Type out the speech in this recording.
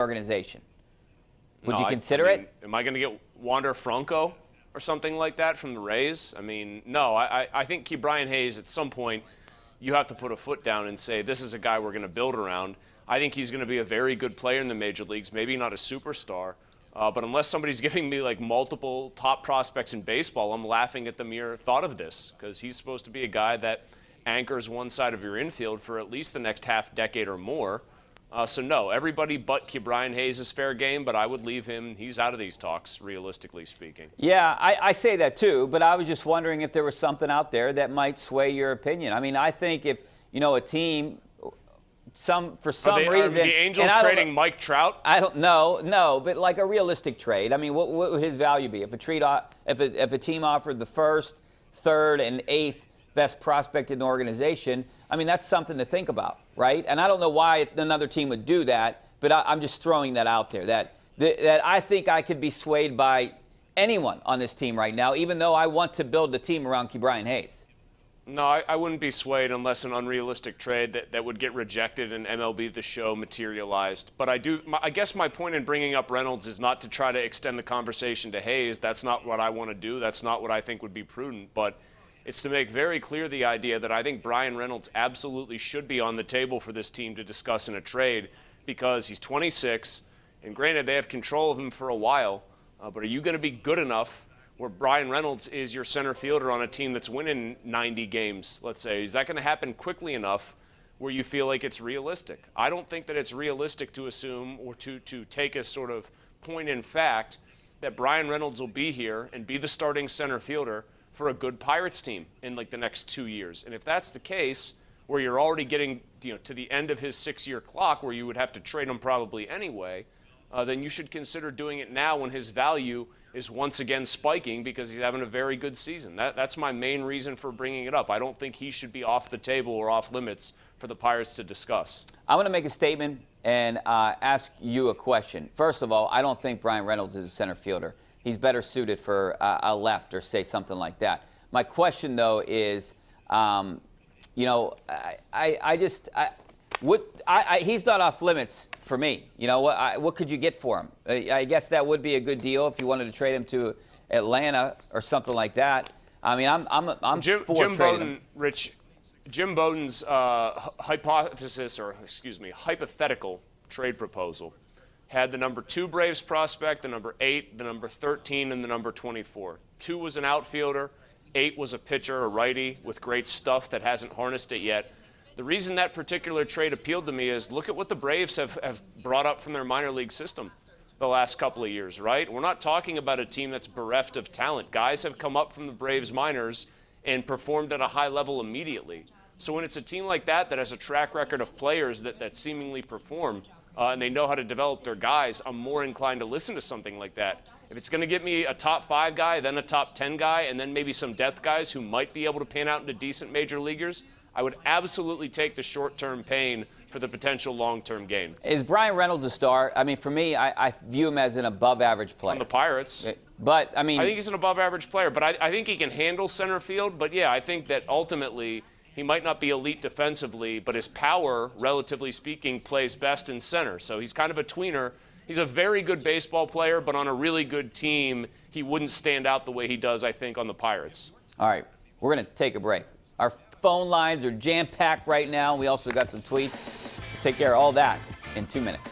organization. Would No, you consider it? Am I going to get Wander Franco or something like that from the Rays? I mean, no. I think Ke'Bryan Hayes, at some point, you have to put a foot down and say, this is a guy we're going to build around. I think he's going to be a very good player in the major leagues, maybe not a superstar. But unless somebody's giving me like multiple top prospects in baseball, I'm laughing at the mere thought of this, because he's supposed to be a guy that anchors one side of your infield for at least the next half decade or more. So no, everybody but Ke'Bryan Hayes is fair game, but I would leave him. He's out of these talks, realistically speaking. Yeah, I say that too, but I was just wondering if there was something out there that might sway your opinion. I mean, I think if, a team, for some reason. Are the Angels trading Mike Trout? I don't know, no, but like a realistic trade. I mean, what would his value be? If a team offered the first, third, and eighth best prospect in the organization, I mean, that's something to think about, right? And I don't know why another team would do that, but I'm just throwing that out there, that I think I could be swayed by anyone on this team right now, even though I want to build the team around Ke'Bryan Hayes. No, I wouldn't be swayed unless an unrealistic trade that would get rejected and MLB The Show materialized. But I guess my point in bringing up Reynolds is not to try to extend the conversation to Hayes. That's not what I want to do. That's not what I think would be prudent. But it's to make very clear the idea that I think Brian Reynolds absolutely should be on the table for this team to discuss in a trade, because he's 26, and granted, they have control of him for a while. But are you going to be good enough where Brian Reynolds is your center fielder on a team that's winning 90 games, let's say? Is that going to happen quickly enough where you feel like it's realistic? I don't think that it's realistic to assume or to take a sort of point in fact that Brian Reynolds will be here and be the starting center fielder for a good Pirates team in like the next 2 years. And if that's the case, where you're already getting to the end of his 6-year clock where you would have to trade him probably anyway, then you should consider doing it now when his value is once again spiking because he's having a very good season. That's my main reason for bringing it up. I don't think he should be off the table or off limits for the Pirates to discuss. I want to make a statement and ask you a question. First of all, I don't think Brian Reynolds is a center fielder. He's better suited for a left or say something like that. My question, though, is, he's not off limits for me. What could you get for him? I guess that would be a good deal if you wanted to trade him to Atlanta or something like that. I mean, I'm Jim for trading Bowden, him. Rich. Jim Bowden's hypothetical trade proposal had the number 2 Braves prospect, the number 8, the number 13, and the number 24. 2 was an outfielder. 8 was a pitcher, a righty with great stuff that hasn't harnessed it yet. The reason that particular trade appealed to me is look at what the Braves have brought up from their minor league system the last couple of years, right? We're not talking about a team that's bereft of talent. Guys have come up from the Braves minors and performed at a high level immediately. So when it's a team like that has a track record of players that seemingly perform and they know how to develop their guys, I'm more inclined to listen to something like that. If it's going to get me a top 5 guy, then a top 10 guy, and then maybe some depth guys who might be able to pan out into decent major leaguers, I would absolutely take the short-term pain for the potential long-term gain. Is Brian Reynolds a star? I mean, for me, I view him as an above-average player. On the Pirates. But, I mean, I think he's an above-average player, but I think he can handle center field. But, yeah, I think that ultimately he might not be elite defensively, but his power, relatively speaking, plays best in center. So he's kind of a tweener. He's a very good baseball player, but on a really good team, he wouldn't stand out the way he does, I think, on the Pirates. All right, we're going to take a break. Our phone lines are jam-packed right now. We also got some tweets. Take care of all that in 2 minutes.